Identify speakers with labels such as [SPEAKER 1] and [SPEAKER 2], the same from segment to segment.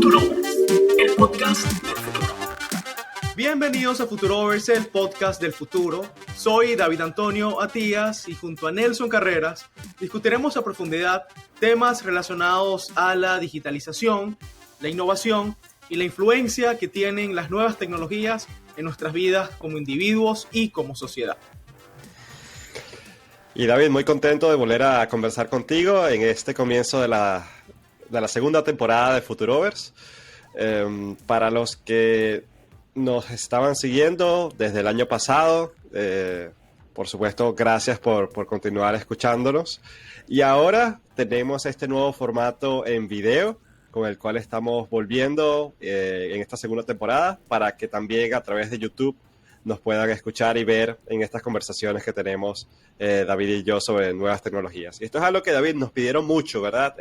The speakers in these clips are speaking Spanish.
[SPEAKER 1] Futurovers, el podcast del futuro.
[SPEAKER 2] Bienvenidos a Futurovers, el podcast del futuro. Soy David Antonio Atías y junto a Nelson Carreras discutiremos a profundidad temas relacionados a la digitalización, la innovación y la influencia que tienen las nuevas tecnologías en nuestras vidas como individuos y como sociedad.
[SPEAKER 3] Y David, muy contento de volver a conversar contigo en este comienzo de la segunda temporada de Futurovers. Para los que nos estaban siguiendo desde el año pasado, por supuesto, gracias por continuar escuchándonos. Y ahora tenemos este nuevo formato en video, con el cual estamos volviendo en esta segunda temporada, para que también a través de YouTube nos puedan escuchar y ver en estas conversaciones que tenemos David y yo sobre nuevas tecnologías. Y esto es algo que, David, nos pidieron mucho, ¿verdad?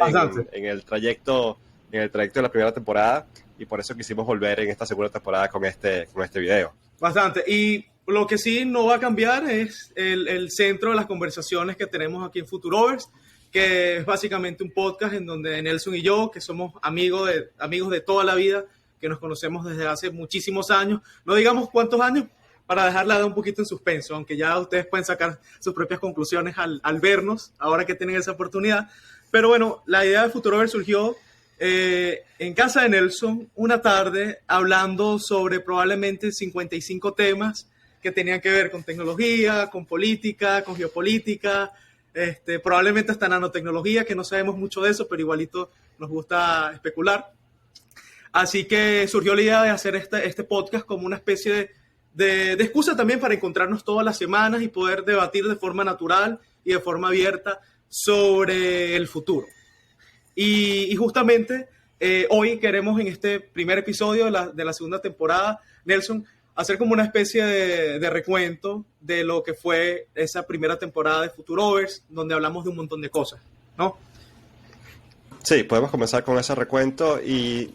[SPEAKER 3] En el trayecto de la primera temporada, y por eso quisimos volver en esta segunda temporada con este video.
[SPEAKER 2] Bastante. Y lo que sí no va a cambiar es el centro de las conversaciones que tenemos aquí en Futurovers, que es básicamente un podcast en donde Nelson y yo, que somos amigos de toda la vida, que nos conocemos desde hace muchísimos años, no digamos cuántos años, para dejarla un poquito en suspenso, aunque ya ustedes pueden sacar sus propias conclusiones al vernos, ahora que tienen esa oportunidad. Pero bueno, la idea de Futurovers surgió en casa de Nelson, una tarde, hablando sobre probablemente 55 temas que tenían que ver con tecnología, con política, con geopolítica, probablemente hasta nanotecnología, que no sabemos mucho de eso, pero igualito nos gusta especular. Así que surgió la idea de hacer este podcast como una especie de excusa también para encontrarnos todas las semanas y poder debatir de forma natural y de forma abierta sobre el futuro. Y justamente hoy queremos, en este primer episodio de la segunda temporada, Nelson, hacer como una especie de recuento de lo que fue esa primera temporada de Futurovers, donde hablamos de un montón de cosas, ¿no?
[SPEAKER 3] Sí, podemos comenzar con ese recuento y...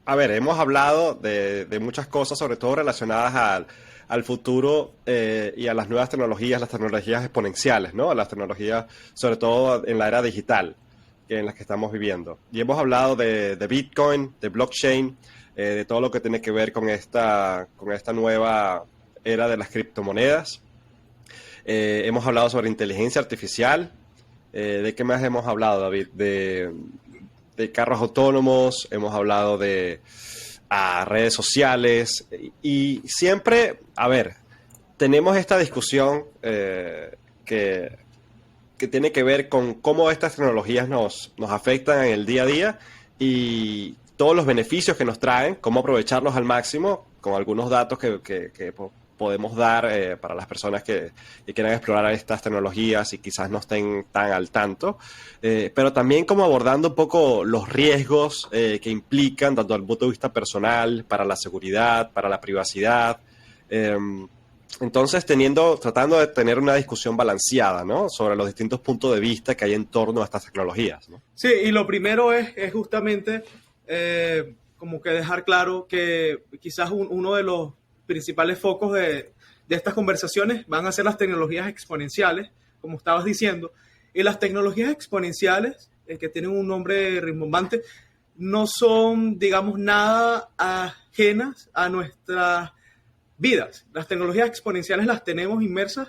[SPEAKER 3] A ver, hemos hablado de muchas cosas, sobre todo relacionadas al futuro y a las nuevas tecnologías, las tecnologías exponenciales, ¿no? Las tecnologías, sobre todo en la era digital en la que estamos viviendo. Y hemos hablado de Bitcoin, de blockchain, de todo lo que tiene que ver con esta nueva era de las criptomonedas. Hemos hablado sobre inteligencia artificial. ¿De qué más hemos hablado, David? De carros autónomos, hemos hablado de redes sociales y siempre, a ver, tenemos esta discusión que tiene que ver con cómo estas tecnologías nos afectan en el día a día y todos los beneficios que nos traen, cómo aprovecharlos al máximo, con algunos datos que podemos dar para las personas que quieran explorar estas tecnologías y quizás no estén tan al tanto, pero también como abordando un poco los riesgos que implican, tanto desde el punto de vista personal, para la seguridad, para la privacidad. Entonces, tratando de tener una discusión balanceada, ¿no?, sobre los distintos puntos de vista que hay en torno a estas tecnologías, ¿no?
[SPEAKER 2] Sí, y lo primero es justamente como que dejar claro que quizás uno de los principales focos de estas conversaciones van a ser las tecnologías exponenciales, como estabas diciendo. Y las tecnologías exponenciales, que tienen un nombre rimbombante, no son, digamos, nada ajenas a nuestras vidas. Las tecnologías exponenciales las tenemos inmersas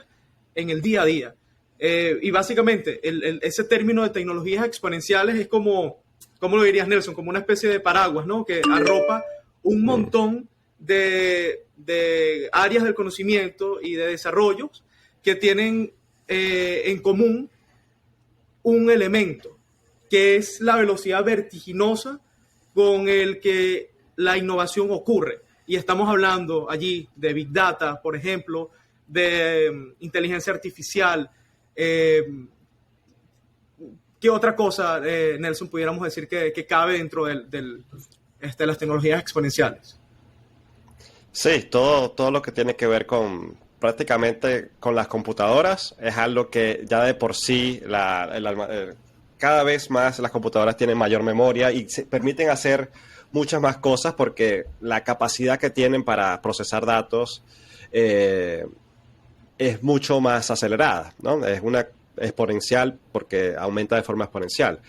[SPEAKER 2] en el día a día. Y básicamente, ese término de tecnologías exponenciales es como, ¿cómo lo dirías, Nelson? Como una especie de paraguas, ¿no?, que arropa un montón de áreas del conocimiento y de desarrollos que tienen en común un elemento, que es la velocidad vertiginosa con el que la innovación ocurre. Y estamos hablando allí de Big Data, por ejemplo, de inteligencia artificial. ¿Qué otra cosa, Nelson, pudiéramos decir que cabe dentro de las tecnologías exponenciales?
[SPEAKER 3] Sí, todo lo que tiene que ver con prácticamente con las computadoras es algo que ya de por sí cada vez más las computadoras tienen mayor memoria y se permiten hacer muchas más cosas porque la capacidad que tienen para procesar datos es mucho más acelerada, ¿no? Es una exponencial porque aumenta de forma exponencial.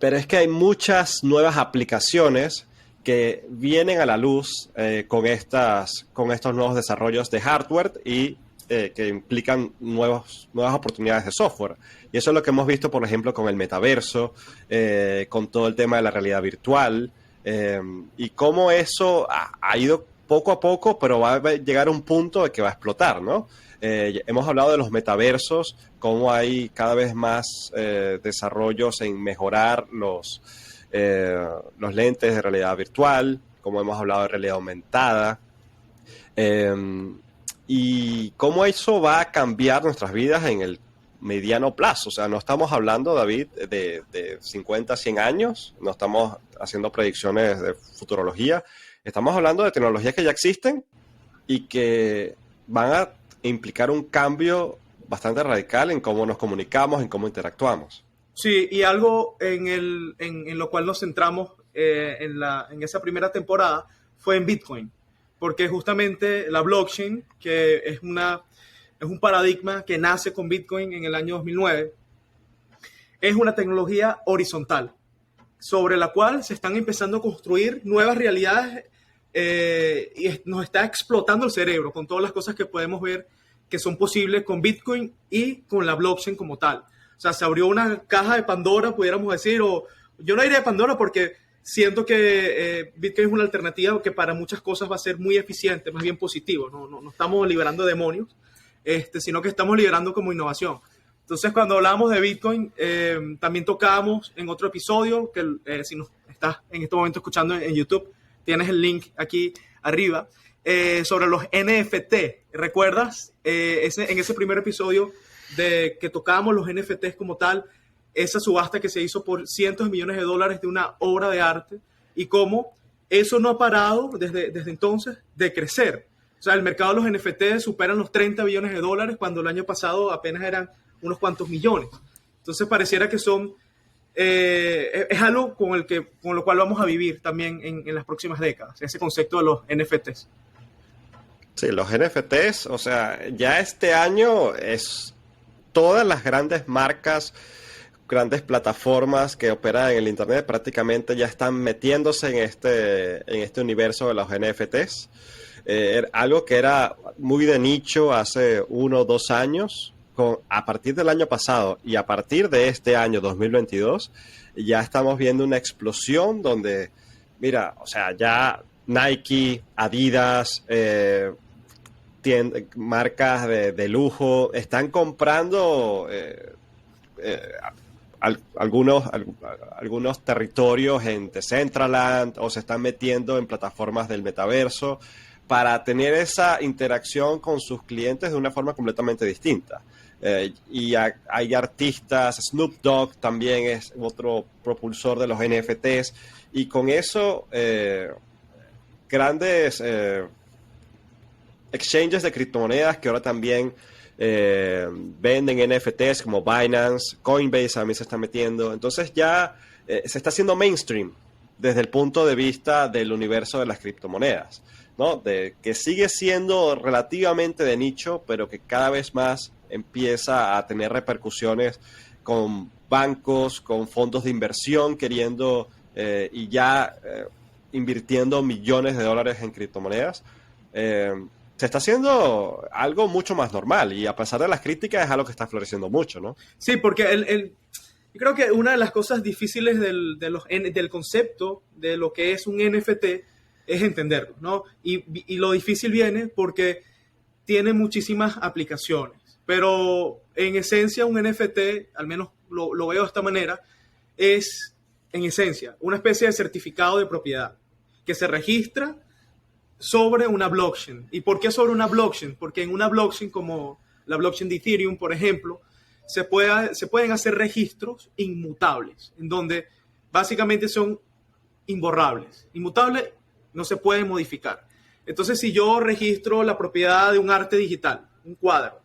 [SPEAKER 3] pero es que hay muchas nuevas aplicaciones que vienen a la luz con estos nuevos desarrollos de hardware y que implican nuevas oportunidades de software. Y eso es lo que hemos visto, por ejemplo, con el metaverso, con todo el tema de la realidad virtual, y cómo eso ha ido poco a poco, pero va a llegar a un punto de que va a explotar, ¿no? Hemos hablado de los metaversos, cómo hay cada vez más desarrollos en mejorar los lentes de realidad virtual, como hemos hablado de realidad aumentada, y cómo eso va a cambiar nuestras vidas en el mediano plazo. O sea, no estamos hablando, David, de 50, 100 años, no estamos haciendo predicciones de futurología, estamos hablando de tecnologías que ya existen y que van a implicar un cambio bastante radical en cómo nos comunicamos, en cómo interactuamos.
[SPEAKER 2] Sí, y algo en lo cual nos centramos en esa primera temporada fue en Bitcoin, porque justamente la blockchain, que es un paradigma que nace con Bitcoin en el año 2009, es una tecnología horizontal sobre la cual se están empezando a construir nuevas realidades, y nos está explotando el cerebro con todas las cosas que podemos ver que son posibles con Bitcoin y con la blockchain como tal. O sea, se abrió una caja de Pandora, pudiéramos decir, o yo no diría de Pandora porque siento que Bitcoin es una alternativa que para muchas cosas va a ser muy eficiente, más bien positivo. No estamos liberando demonios, sino que estamos liberando como innovación. Entonces, cuando hablamos de Bitcoin, también tocábamos en otro episodio, que si nos estás en este momento escuchando en YouTube, tienes el link aquí arriba, sobre los NFT. ¿Recuerdas? En ese primer episodio de que tocábamos los NFTs como tal, esa subasta que se hizo por cientos de millones de dólares de una obra de arte, y cómo eso no ha parado desde entonces de crecer. O sea, el mercado de los NFT superan los 30 billones de dólares cuando el año pasado apenas eran unos cuantos millones. Entonces pareciera que es algo con lo cual vamos a vivir también en las próximas décadas, ese concepto de los NFTs.
[SPEAKER 3] Sí, los NFTs, o sea, ya este año todas las grandes marcas, grandes plataformas que operan en el Internet prácticamente ya están metiéndose en este universo de los NFTs. Algo que era muy de nicho hace 1 o 2 años, a partir del año pasado y a partir de este año 2022, ya estamos viendo una explosión donde, mira, o sea, ya Nike, Adidas, marcas de lujo están comprando algunos territorios en Decentraland, o se están metiendo en plataformas del metaverso para tener esa interacción con sus clientes de una forma completamente distinta. Y hay artistas, Snoop Dogg también es otro propulsor de los NFTs, y con eso grandes exchanges de criptomonedas que ahora también venden NFTs como Binance, Coinbase también se está metiendo. Entonces ya se está haciendo mainstream desde el punto de vista del universo de las criptomonedas, ¿no? Que sigue siendo relativamente de nicho, pero que cada vez más empieza a tener repercusiones con bancos, con fondos de inversión queriendo y ya invirtiendo millones de dólares en criptomonedas. Se está haciendo algo mucho más normal, y a pesar de las críticas es algo que está floreciendo mucho, ¿no?
[SPEAKER 2] Sí, porque yo creo que una de las cosas difíciles del concepto de lo que es un NFT es entenderlo, ¿no? Y lo difícil viene porque tiene muchísimas aplicaciones, pero en esencia un NFT, al menos lo veo de esta manera, es en esencia una especie de certificado de propiedad que se registra sobre una blockchain. ¿Y por qué sobre una blockchain? Porque en una blockchain como la blockchain de Ethereum, por ejemplo, se pueden hacer registros inmutables, en donde básicamente son imborrables. Inmutables no se pueden modificar. Entonces, si yo registro la propiedad de un arte digital, un cuadro,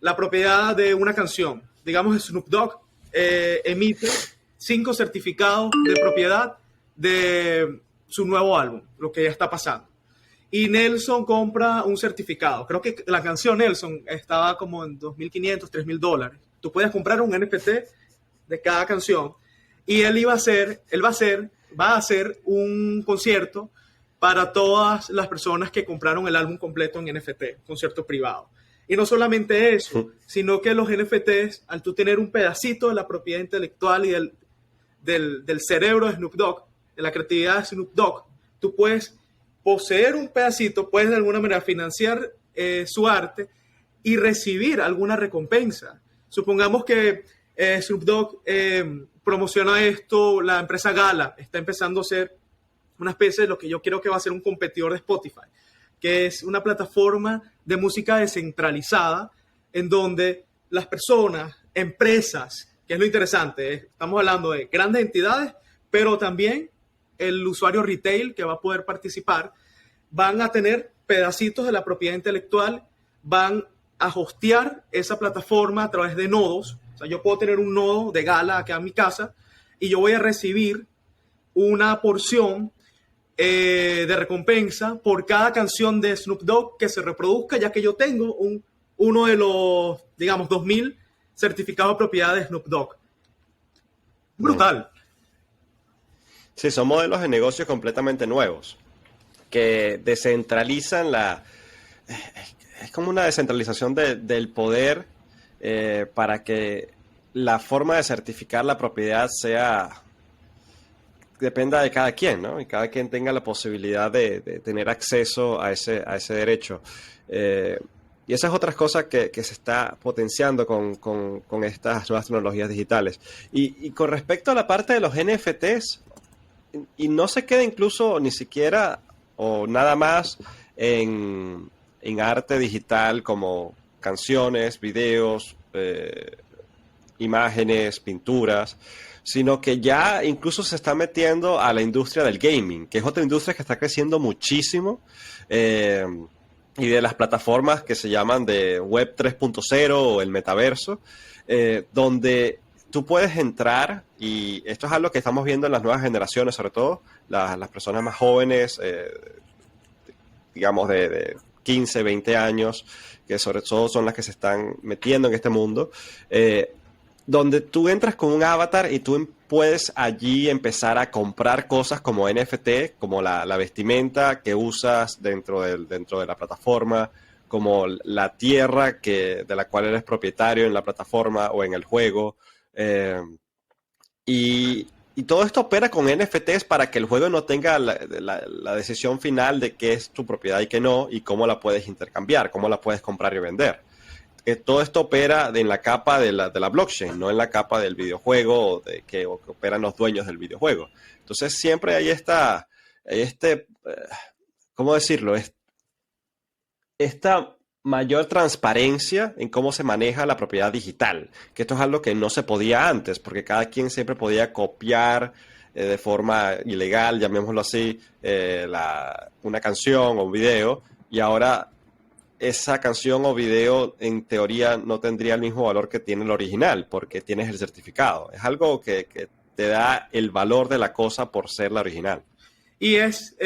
[SPEAKER 2] la propiedad de una canción, digamos Snoop Dogg emite 5 certificados de propiedad de su nuevo álbum, lo que ya está pasando. Y Nelson compra un certificado. Creo que la canción Nelson estaba como en $2,500, $3,000. Tú puedes comprar un NFT de cada canción. y va a hacer un concierto para todas las personas que compraron el álbum completo en NFT, concierto privado. Y no solamente eso, sino que los NFTs, al tú tener un pedacito de la propiedad intelectual y del cerebro de Snoop Dogg, de la creatividad de Snoop Dogg, tú puedes poseer un pedacito, puedes de alguna manera financiar su arte y recibir alguna recompensa. Supongamos que Snoop Dogg promociona esto, la empresa Gala está empezando a ser una especie de lo que yo creo que va a ser un competidor de Spotify, que es una plataforma de música descentralizada en donde las personas, empresas, que es lo interesante, estamos hablando de grandes entidades, pero también el usuario retail que va a poder participar, van a tener pedacitos de la propiedad intelectual, van a hostear esa plataforma a través de nodos. O sea, yo puedo tener un nodo de Gala acá en mi casa y yo voy a recibir una porción de recompensa por cada canción de Snoop Dogg que se reproduzca, ya que yo tengo uno de los, digamos, 2000 certificados de propiedad de Snoop Dogg. Brutal.
[SPEAKER 3] Sí, son modelos de negocio completamente nuevos que descentralizan es como una descentralización del poder para que la forma de certificar la propiedad dependa de cada quien, ¿no? Y cada quien tenga la posibilidad de tener acceso a ese derecho. Y esa es otra cosa que se está potenciando con estas nuevas tecnologías digitales. Y con respecto a la parte de los NFTs, y no se queda incluso ni siquiera o nada más en arte digital como canciones, videos, imágenes, pinturas, sino que ya incluso se está metiendo a la industria del gaming, que es otra industria que está creciendo muchísimo, y de las plataformas que se llaman de Web 3.0 o el metaverso, donde tú puedes entrar, y esto es algo que estamos viendo en las nuevas generaciones, sobre todo las personas más jóvenes, digamos de 15, 20 años, que sobre todo son las que se están metiendo en este mundo, donde tú entras con un avatar y tú puedes allí empezar a comprar cosas como NFT, como la vestimenta que usas dentro de la plataforma, como la tierra de la cual eres propietario en la plataforma o en el juego. Y todo esto opera con NFTs para que el juego no tenga la decisión final de qué es tu propiedad y qué no, y cómo la puedes intercambiar, cómo la puedes comprar y vender. Todo esto opera en la capa de la blockchain, no en la capa del videojuego que operan los dueños del videojuego. Entonces siempre hay ¿cómo decirlo? Esta mayor transparencia en cómo se maneja la propiedad digital, que esto es algo que no se podía antes, porque cada quien siempre podía copiar de forma ilegal, llamémoslo así, una canción o un video, y ahora esa canción o video en teoría no tendría el mismo valor que tiene el original, porque tienes el certificado. Es algo que te da el valor de la cosa por ser la original.
[SPEAKER 2] Y es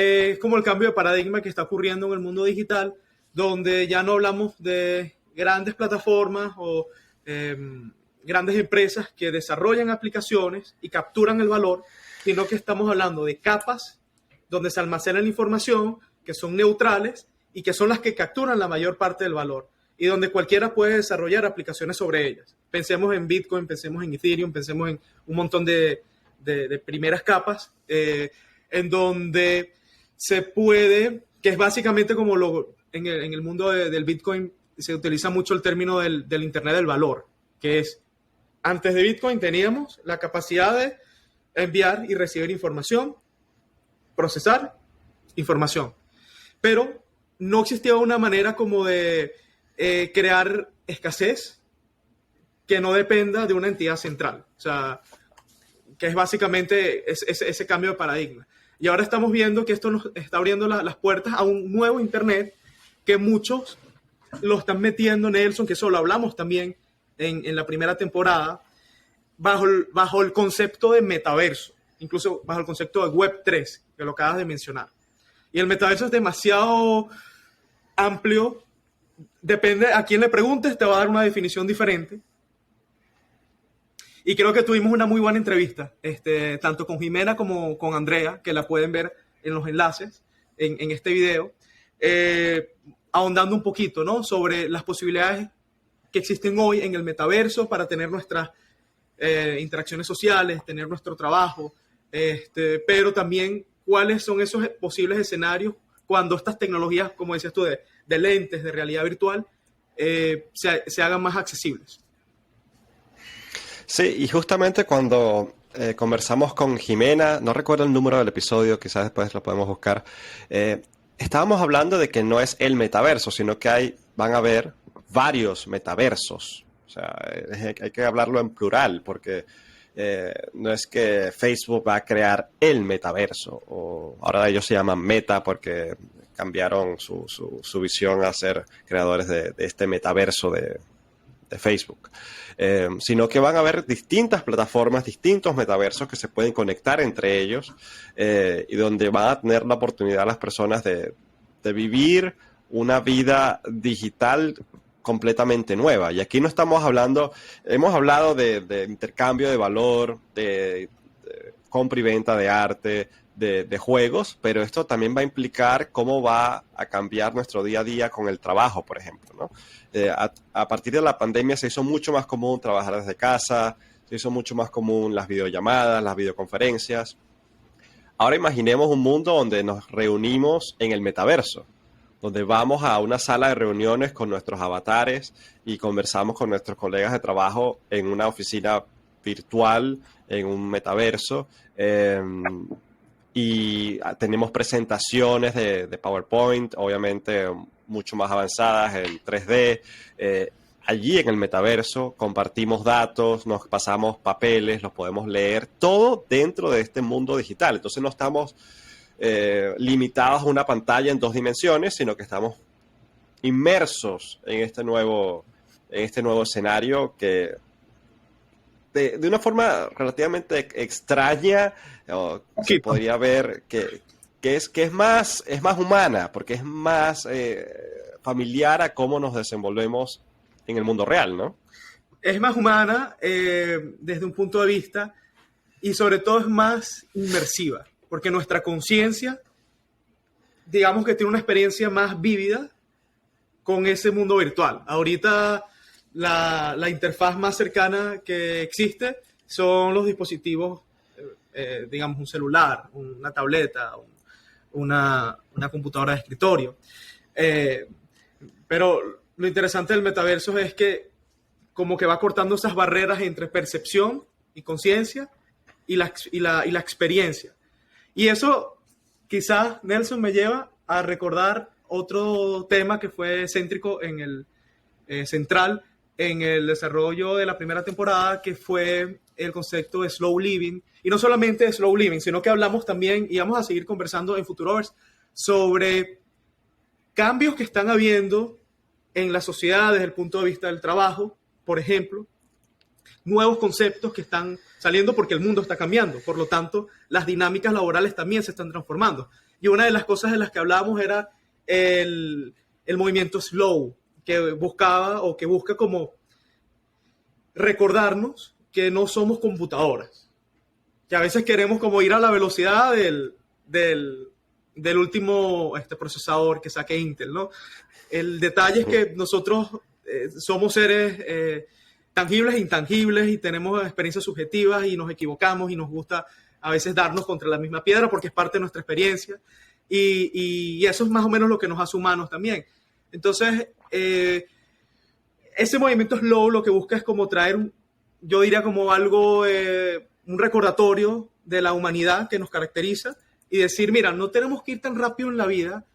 [SPEAKER 2] como el cambio de paradigma que está ocurriendo en el mundo digital, donde ya no hablamos de grandes plataformas o grandes empresas que desarrollan aplicaciones y capturan el valor, sino que estamos hablando de capas donde se almacena la información, que son neutrales y que son las que capturan la mayor parte del valor, y donde cualquiera puede desarrollar aplicaciones sobre ellas. Pensemos en Bitcoin, pensemos en Ethereum, pensemos en un montón de primeras capas, en donde se puede, que es básicamente como en el mundo del Bitcoin se utiliza mucho el término del Internet del valor, que es, antes de Bitcoin teníamos la capacidad de enviar y recibir información, procesar información, pero no existía una manera como de crear escasez que no dependa de una entidad central, o sea, que es básicamente ese cambio de paradigma. Y ahora estamos viendo que esto nos está abriendo las puertas a un nuevo Internet que muchos lo están metiendo, Nelson, que eso lo hablamos también en la primera temporada, bajo el concepto de metaverso, incluso bajo el concepto de Web 3, que lo acabas de mencionar. Y el metaverso es demasiado amplio, depende a quién le preguntes, te va a dar una definición diferente. Y creo que tuvimos una muy buena entrevista, tanto con Jimena como con Andrea, que la pueden ver en los enlaces en este video, ahondando un poquito, ¿no?, sobre las posibilidades que existen hoy en el metaverso para tener nuestras interacciones sociales, tener nuestro trabajo, pero también cuáles son esos posibles escenarios cuando estas tecnologías, como decías tú, de lentes, de realidad virtual, se hagan más accesibles.
[SPEAKER 3] Sí, y justamente cuando conversamos con Jimena, no recuerdo el número del episodio, quizás después lo podemos buscar, estábamos hablando de que no es el metaverso, sino que van a haber varios metaversos. O sea, hay que hablarlo en plural, porque no es que Facebook va a crear el metaverso, o ahora ellos se llaman Meta porque cambiaron su visión a ser creadores de este metaverso de Facebook, sino que van a haber distintas plataformas, distintos metaversos que se pueden conectar entre ellos, y donde van a tener la oportunidad las personas de vivir una vida digital completamente nueva. Y aquí no estamos hablando, hemos hablado de intercambio de valor, de compra y venta de arte, de juegos, pero esto también va a implicar cómo va a cambiar nuestro día a día con el trabajo, por ejemplo, ¿no? A partir de la pandemia se hizo mucho más común trabajar desde casa, se hizo mucho más común las videollamadas, las videoconferencias. Ahora imaginemos un mundo donde nos reunimos en el metaverso, donde vamos a una sala de reuniones con nuestros avatares y conversamos con nuestros colegas de trabajo en una oficina virtual, en un metaverso, y tenemos presentaciones de PowerPoint, obviamente mucho más avanzadas en 3D. Allí en el metaverso compartimos datos, nos pasamos papeles, los podemos leer, todo dentro de este mundo digital. Entonces no estamos limitados a una pantalla en 2 dimensiones, sino que estamos inmersos en este nuevo escenario que de una forma relativamente extraña se podría ver que es más humana, porque es más familiar a cómo nos desenvolvemos en el mundo real, ¿no?
[SPEAKER 2] Es más humana desde un punto de vista, y sobre todo es más inmersiva, porque nuestra conciencia, digamos que tiene una experiencia más vívida con ese mundo virtual. Ahorita la interfaz más cercana que existe son los dispositivos, digamos un celular, una tableta, una computadora de escritorio. Pero lo interesante del metaverso es que como que va cortando esas barreras entre percepción y conciencia y la experiencia. Y eso quizás, Nelson, me lleva a recordar otro tema que fue céntrico en el central en el desarrollo de la primera temporada, que fue el concepto de slow living. Y no solamente de slow living, sino que hablamos también, y vamos a seguir conversando en Futurovers, sobre cambios que están habiendo en la sociedad desde el punto de vista del trabajo, por ejemplo, nuevos conceptos que están saliendo porque el mundo está cambiando. Por lo tanto, las dinámicas laborales también se están transformando. Y una de las cosas de las que hablábamos era el movimiento slow, que buscaba o que busca como recordarnos que no somos computadoras, que a veces queremos como ir a la velocidad del último procesador que saque Intel, ¿no? El detalle es que nosotros somos seres tangibles e intangibles y tenemos experiencias subjetivas y nos equivocamos y nos gusta a veces darnos contra la misma piedra porque es parte de nuestra experiencia y eso es más o menos lo que nos hace humanos también. Entonces, ese movimiento slow lo que busca es como traer, yo diría como algo, un recordatorio de la humanidad que nos caracteriza y decir, mira, no tenemos que ir tan rápido en la vida,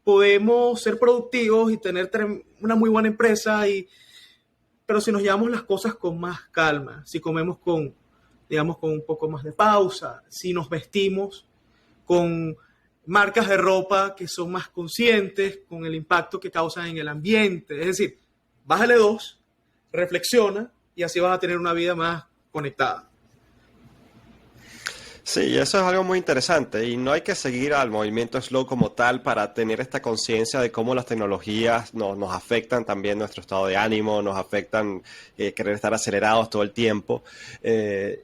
[SPEAKER 2] podemos ser productivos y tener una muy buena empresa, pero si nos llevamos las cosas con más calma, si comemos con un poco más de pausa, si nos vestimos con marcas de ropa que son más conscientes con el impacto que causan en el ambiente. Es decir, bájale 2, reflexiona y así vas a tener una vida más conectada.
[SPEAKER 3] Sí, eso es algo muy interesante y no hay que seguir al movimiento slow como tal para tener esta conciencia de cómo las tecnologías nos afectan también nuestro estado de ánimo, nos afectan querer estar acelerados todo el tiempo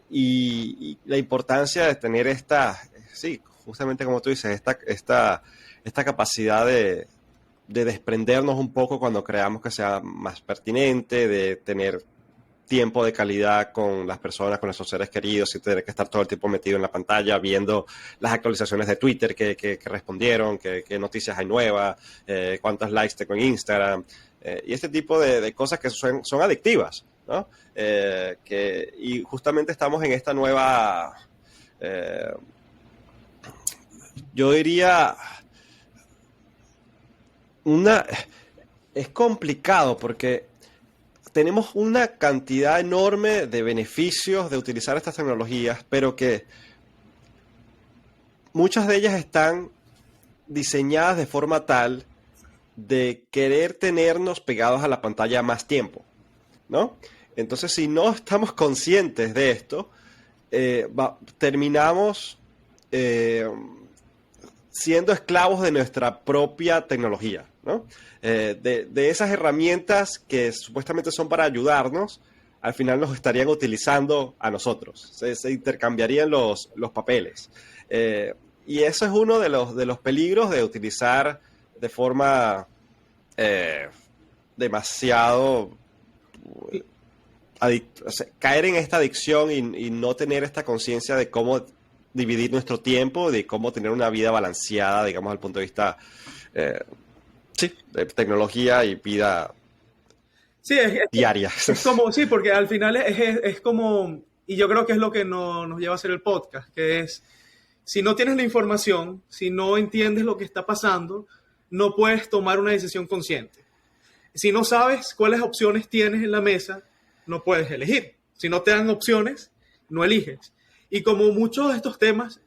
[SPEAKER 3] y la importancia de tener sí, justamente como tú dices, esta capacidad de desprendernos un poco cuando creamos que sea más pertinente, de tener tiempo de calidad con las personas, con nuestros seres queridos, sin tener que estar todo el tiempo metido en la pantalla viendo las actualizaciones de Twitter que respondieron, qué noticias hay nuevas, cuántos likes tengo en Instagram, y este tipo de cosas que son adictivas, ¿no? Y justamente estamos en esta nueva, yo diría, es complicado porque tenemos una cantidad enorme de beneficios de utilizar estas tecnologías, pero que muchas de ellas están diseñadas de forma tal de querer tenernos pegados a la pantalla más tiempo, ¿no? Entonces, si no estamos conscientes de esto, terminamos siendo esclavos de nuestra propia tecnología, ¿no? De esas herramientas que supuestamente son para ayudarnos, al final nos estarían utilizando a nosotros. Se intercambiarían los papeles. Y eso es uno de los peligros de utilizar de forma demasiado... o sea, caer en esta adicción y no tener esta conciencia de cómo dividir nuestro tiempo, de cómo tener una vida balanceada, digamos, desde el punto de vista sí, de tecnología y vida
[SPEAKER 2] Sí,
[SPEAKER 3] diaria.
[SPEAKER 2] es como, sí, porque al final es como, y yo creo que es lo que nos lleva a hacer el podcast, que es, si no tienes la información, si no entiendes lo que está pasando, no puedes tomar una decisión consciente. Si no sabes cuáles opciones tienes en la mesa, no puedes elegir. Si no te dan opciones, no eliges. Y como muchos de estos temas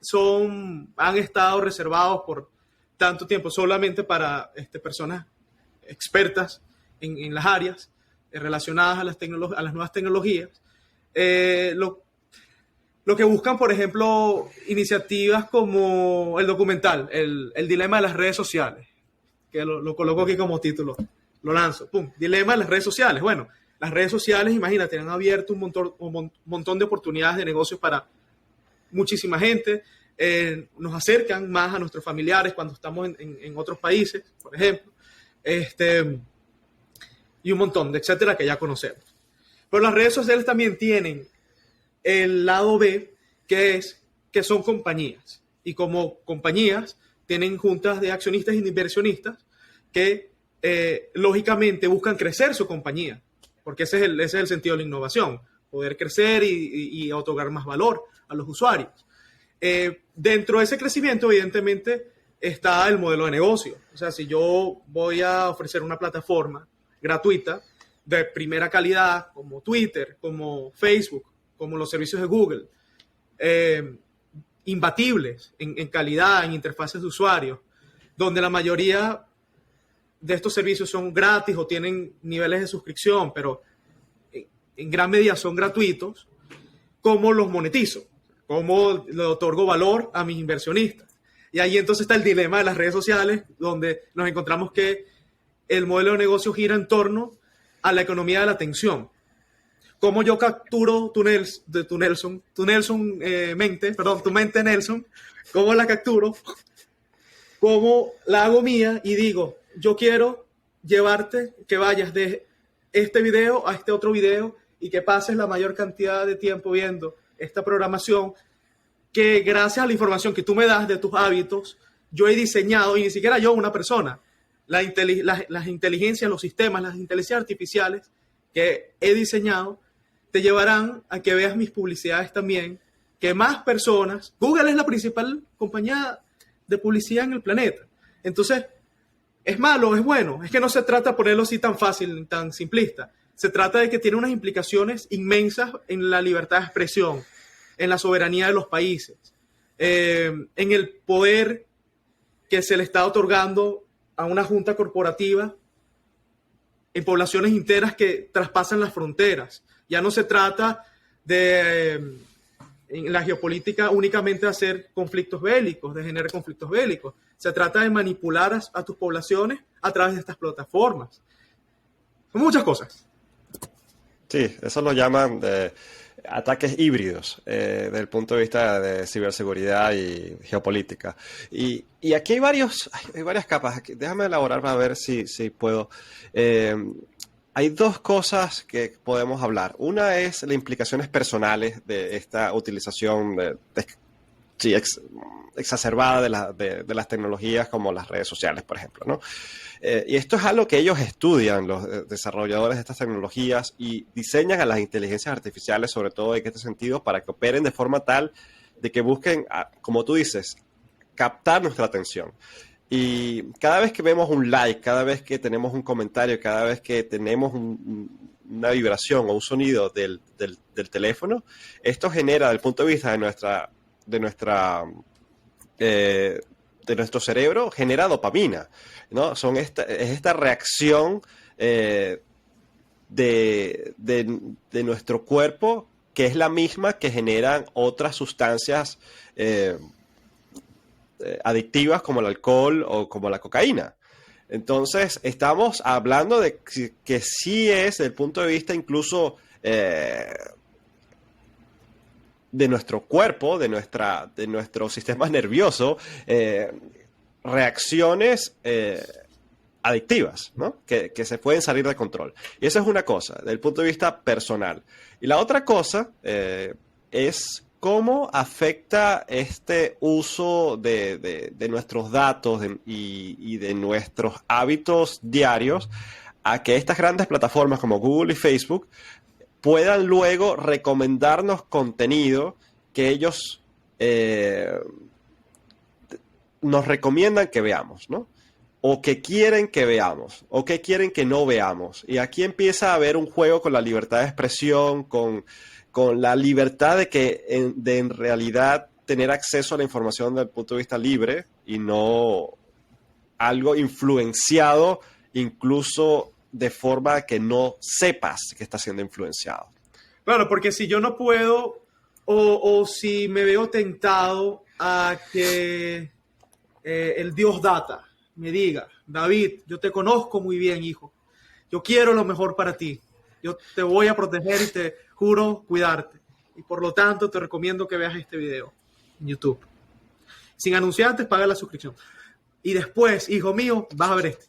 [SPEAKER 2] han estado reservados por tanto tiempo solamente para personas expertas en las áreas relacionadas a las nuevas tecnologías, lo que buscan, por ejemplo, iniciativas como el documental, el dilema de las redes sociales, que lo coloco aquí como título, lo lanzo, ¡pum! Dilema de las redes sociales. Bueno, las redes sociales, imagínate, han abierto un montón de oportunidades de negocios para muchísima gente, nos acercan más a nuestros familiares cuando estamos en otros países, por ejemplo, y un montón de etcétera que ya conocemos. Pero las redes sociales también tienen el lado B, que son compañías, y como compañías tienen juntas de accionistas y de inversionistas que lógicamente buscan crecer su compañía, porque ese es el sentido de la innovación, poder crecer y otorgar más valor a los usuarios. Dentro de ese crecimiento, evidentemente, está el modelo de negocio. O sea, si yo voy a ofrecer una plataforma gratuita de primera calidad, como Twitter, como Facebook, como los servicios de Google, imbatibles en calidad, en interfaces de usuario, donde la mayoría de estos servicios son gratis o tienen niveles de suscripción, pero en gran medida son gratuitos, ¿cómo los monetizo? ¿Cómo le otorgo valor a mis inversionistas? Y ahí entonces está el dilema de las redes sociales, donde nos encontramos que el modelo de negocio gira en torno a la economía de la atención. ¿Cómo yo capturo tu mente, Nelson? ¿Cómo la capturo? ¿Cómo la hago mía? Y digo, yo quiero llevarte, que vayas de este video a este otro video y que pases la mayor cantidad de tiempo viendo esta programación que gracias a la información que tú me das de tus hábitos, yo he diseñado, y ni siquiera yo, una persona, las inteligencias, los sistemas, las inteligencias artificiales que he diseñado, te llevarán a que veas mis publicidades también, que más personas, Google es la principal compañía de publicidad en el planeta. Entonces, ¿es malo o es bueno? Es que no se trata de ponerlo así tan fácil, tan simplista. Se trata de que tiene unas implicaciones inmensas en la libertad de expresión, en la soberanía de los países, en el poder que se le está otorgando a una junta corporativa en poblaciones enteras que traspasan las fronteras. Ya no se trata de en la geopolítica únicamente hacer conflictos bélicos, de generar conflictos bélicos. Se trata de manipular a tus poblaciones a través de estas plataformas. Son muchas cosas.
[SPEAKER 3] Sí, eso lo llaman ataques híbridos desde el punto de vista de ciberseguridad y geopolítica. Y aquí hay varias capas. Déjame elaborar para ver si puedo. Hay dos cosas que podemos hablar. Una es las implicaciones personales de esta utilización exacerbada de las tecnologías como las redes sociales, por ejemplo, ¿no? Y esto es algo que ellos estudian, los desarrolladores de estas tecnologías, y diseñan a las inteligencias artificiales, sobre todo en este sentido, para que operen de forma tal de que busquen, como tú dices, captar nuestra atención. Y cada vez que vemos un like, cada vez que tenemos un comentario, cada vez que tenemos una vibración o un sonido del teléfono, esto genera, desde el punto de vista de nuestro cerebro, genera dopamina, ¿no? Es esta reacción de nuestro cuerpo, que es la misma que generan otras sustancias adictivas como el alcohol o como la cocaína. Entonces, estamos hablando de que sí es, desde el punto de vista incluso de nuestro cuerpo, de nuestro sistema nervioso, reacciones adictivas, ¿no? Que se pueden salir de control. Y eso es una cosa, desde el punto de vista personal. Y la otra cosa es cómo afecta este uso de nuestros datos y de nuestros hábitos diarios a que estas grandes plataformas como Google y Facebook puedan luego recomendarnos contenido que ellos nos recomiendan que veamos, ¿no? O que quieren que veamos, o que quieren que no veamos. Y aquí empieza a haber un juego con la libertad de expresión, con la libertad de en realidad tener acceso a la información desde el punto de vista libre y no algo influenciado incluso de forma que no sepas que está siendo influenciado.
[SPEAKER 2] Claro, porque si yo no puedo o si me veo tentado a que el Dios Data me diga, David, yo te conozco muy bien, hijo, yo quiero lo mejor para ti, yo te voy a proteger y te juro cuidarte, y por lo tanto te recomiendo que veas este video en YouTube. Sin anunciantes, paga la suscripción. Y después, hijo mío, vas a ver este.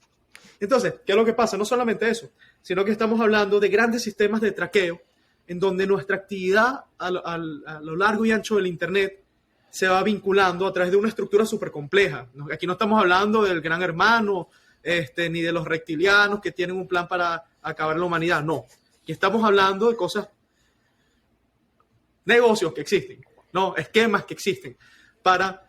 [SPEAKER 2] Entonces, ¿qué es lo que pasa? No solamente eso, sino que estamos hablando de grandes sistemas de traqueo en donde nuestra actividad a lo largo y ancho del Internet se va vinculando a través de una estructura súper compleja. Aquí no estamos hablando del gran hermano, ni de los reptilianos que tienen un plan para acabar la humanidad. No, aquí estamos hablando de cosas, negocios que existen, no, esquemas que existen, para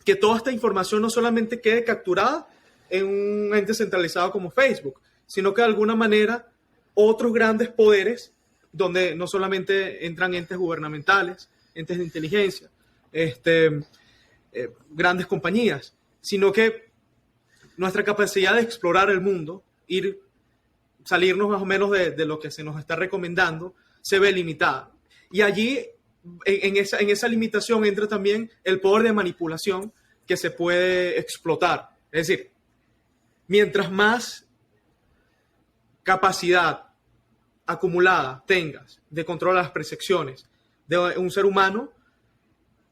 [SPEAKER 2] que toda esta información no solamente quede capturada en un ente centralizado como Facebook, sino que de alguna manera otros grandes poderes, donde no solamente entran entes gubernamentales, entes de inteligencia, grandes compañías, sino que nuestra capacidad de explorar el mundo, salirnos más o menos de lo que se nos está recomendando, se ve limitada. Y allí, en esa limitación, entra también el poder de manipulación que se puede explotar. Es decir, mientras más capacidad acumulada tengas de controlar las percepciones de un ser humano,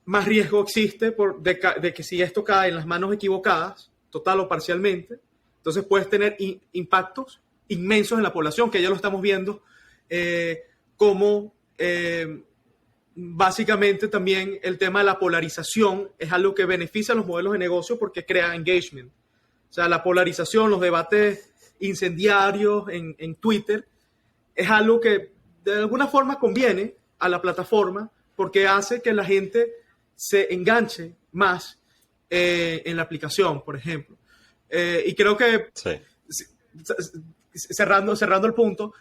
[SPEAKER 2] más riesgo existe de que si esto cae en las manos equivocadas, total o parcialmente, entonces puedes tener impactos inmensos en la población, que ya lo estamos viendo, como básicamente también el tema de la polarización es algo que beneficia a los modelos de negocio porque crea engagement. O sea, la polarización, los debates incendiarios en Twitter, es algo que de alguna forma conviene a la plataforma porque hace que la gente se enganche más en la aplicación, por ejemplo. Y creo que, sí, cerrando el punto,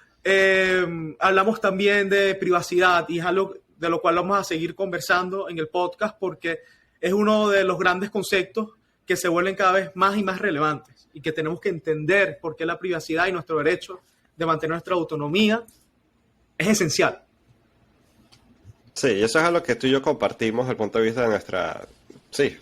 [SPEAKER 2] hablamos también de privacidad y es algo de lo cual vamos a seguir conversando en el podcast porque es uno de los grandes conceptos que se vuelven cada vez más y más relevantes y que tenemos que entender por qué la privacidad y nuestro derecho de mantener nuestra autonomía es esencial.
[SPEAKER 3] Sí, eso es algo que tú y yo compartimos desde el punto de vista de nuestra, sí,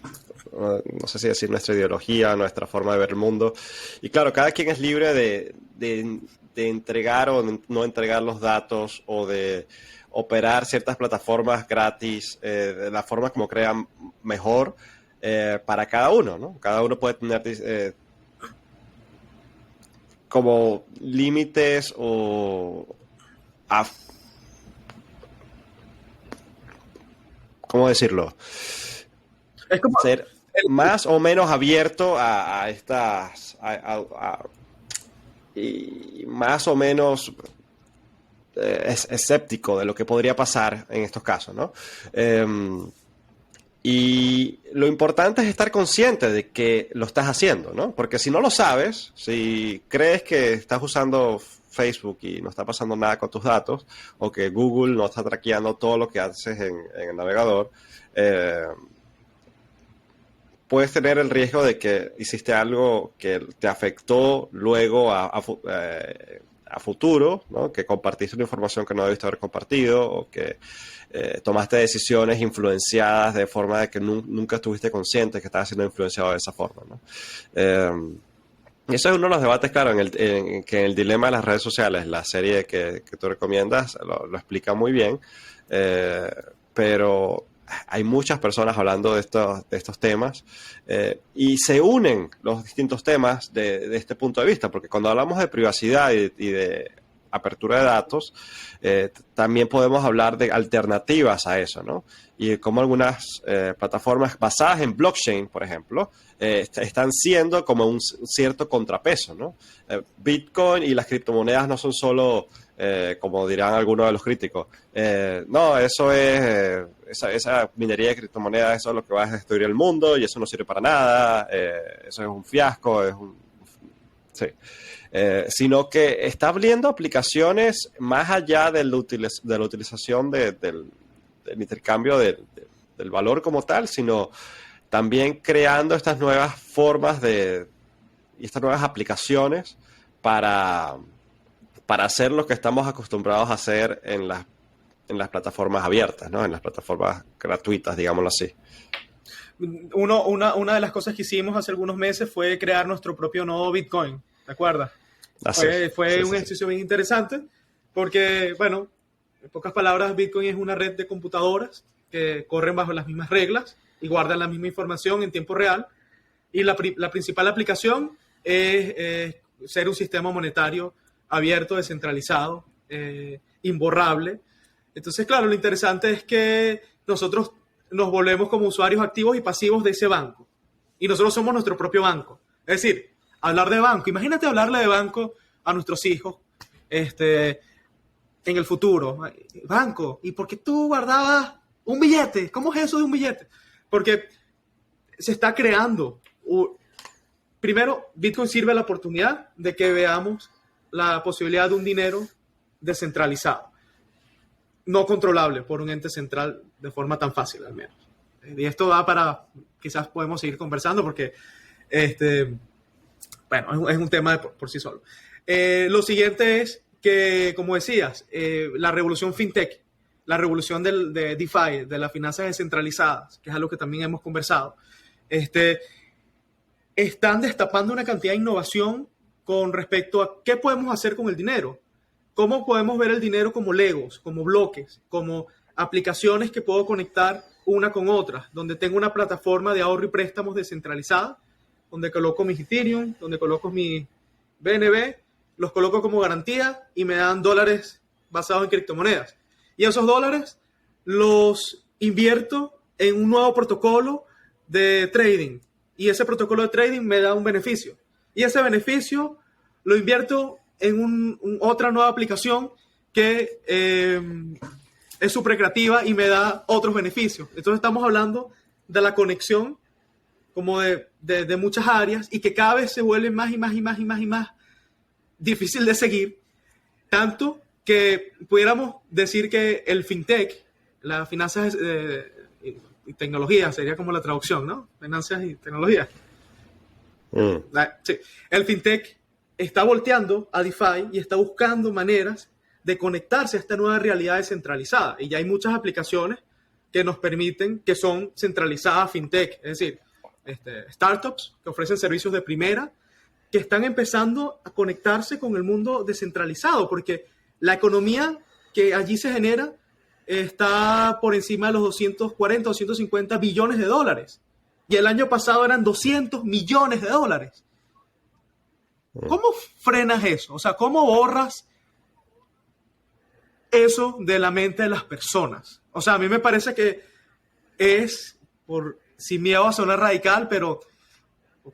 [SPEAKER 3] no sé si decir nuestra ideología, nuestra forma de ver el mundo. Y claro, cada quien es libre de entregar o no entregar los datos o de operar ciertas plataformas gratis de la forma como crean mejor para cada uno, ¿no? Cada uno puede tener como límites o af- ¿cómo decirlo?
[SPEAKER 2] Es como,
[SPEAKER 3] Ser más o menos abierto a estas y más o menos es escéptico de lo que podría pasar en estos casos, ¿no? Y lo importante es estar consciente de que lo estás haciendo, ¿no? Porque si no lo sabes, si crees que estás usando Facebook y no está pasando nada con tus datos, o que Google no está traqueando todo lo que haces en el navegador, eh, puedes tener el riesgo de que hiciste algo que te afectó luego a futuro, ¿no? Que compartiste una información que no debiste haber compartido o que tomaste decisiones influenciadas de forma de que nunca estuviste consciente que estabas siendo influenciado de esa forma, ¿no? Y eso es uno de los debates, claro, que en el dilema de las redes sociales, la serie que tú recomiendas lo explica muy bien, eh, pero hay muchas personas hablando de estos temas y se unen los distintos temas de este punto de vista, porque cuando hablamos de privacidad y de apertura de datos, también podemos hablar de alternativas a eso, ¿no? Y cómo algunas plataformas basadas en blockchain, por ejemplo, están siendo como un cierto contrapeso, ¿no? Bitcoin y las criptomonedas no son solo, como dirán algunos de los críticos, no, eso es, esa minería de criptomonedas, eso es lo que va a destruir el mundo y eso no sirve para nada, eso es un fiasco, sí. Sino que está abriendo aplicaciones más allá de la utilización del intercambio del valor como tal, sino también creando estas nuevas formas y estas nuevas aplicaciones para, para hacer lo que estamos acostumbrados a hacer en las plataformas abiertas, ¿no? En las plataformas gratuitas, digámoslo así.
[SPEAKER 2] una de las cosas que hicimos hace algunos meses fue crear nuestro propio nodo Bitcoin, ¿te acuerdas?
[SPEAKER 3] Así.
[SPEAKER 2] Fue
[SPEAKER 3] Sí,
[SPEAKER 2] un
[SPEAKER 3] sí, sí.
[SPEAKER 2] ejercicio bien interesante porque, bueno, en pocas palabras, Bitcoin es una red de computadoras que corren bajo las mismas reglas y guardan la misma información en tiempo real. Y la principal aplicación es ser un sistema monetario abierto, descentralizado, imborrable. Entonces, claro, lo interesante es que nosotros nos volvemos como usuarios activos y pasivos de ese banco. Y nosotros somos nuestro propio banco. Es decir, hablar de banco. Imagínate hablarle de banco a nuestros hijos en el futuro. Banco, ¿y por qué tú guardabas un billete? ¿Cómo es eso de un billete? Porque se está creando. Primero, Bitcoin sirve a la oportunidad de que veamos la posibilidad de un dinero descentralizado, no controlable por un ente central de forma tan fácil, al menos. Y esto va para, quizás podemos seguir conversando porque, bueno, es un tema por sí solo. Lo siguiente es que, como decías, la revolución fintech, la revolución de DeFi, de las finanzas descentralizadas, que es algo que también hemos conversado, están destapando una cantidad de innovación con respecto a qué podemos hacer con el dinero. Cómo podemos ver el dinero como legos, como bloques, como aplicaciones que puedo conectar una con otra, donde tengo una plataforma de ahorro y préstamos descentralizada, donde coloco mis Ethereum, donde coloco mi BNB, los coloco como garantía y me dan dólares basados en criptomonedas. Y esos dólares los invierto en un nuevo protocolo de trading. Y ese protocolo de trading me da un beneficio. Y ese beneficio lo invierto en otra nueva aplicación que es súper creativa y me da otros beneficios. Entonces estamos hablando de la conexión como de muchas áreas y que cada vez se vuelve más y más y más y más y más difícil de seguir, tanto que pudiéramos decir que el fintech, las finanzas y tecnología, sería como la traducción, ¿no? Finanzas y tecnología. Sí. El fintech está volteando a DeFi y está buscando maneras de conectarse a esta nueva realidad descentralizada. Y ya hay muchas aplicaciones que nos permiten, que son centralizadas fintech, es decir, startups que ofrecen servicios de primera, que están empezando a conectarse con el mundo descentralizado, porque la economía que allí se genera está por encima de los 240, 250 billones de dólares. Y el año pasado eran 200 millones de dólares. ¿Cómo frenas eso? O sea, ¿cómo borras eso de la mente de las personas? O sea, a mí me parece que es, sin miedo a sonar radical, pero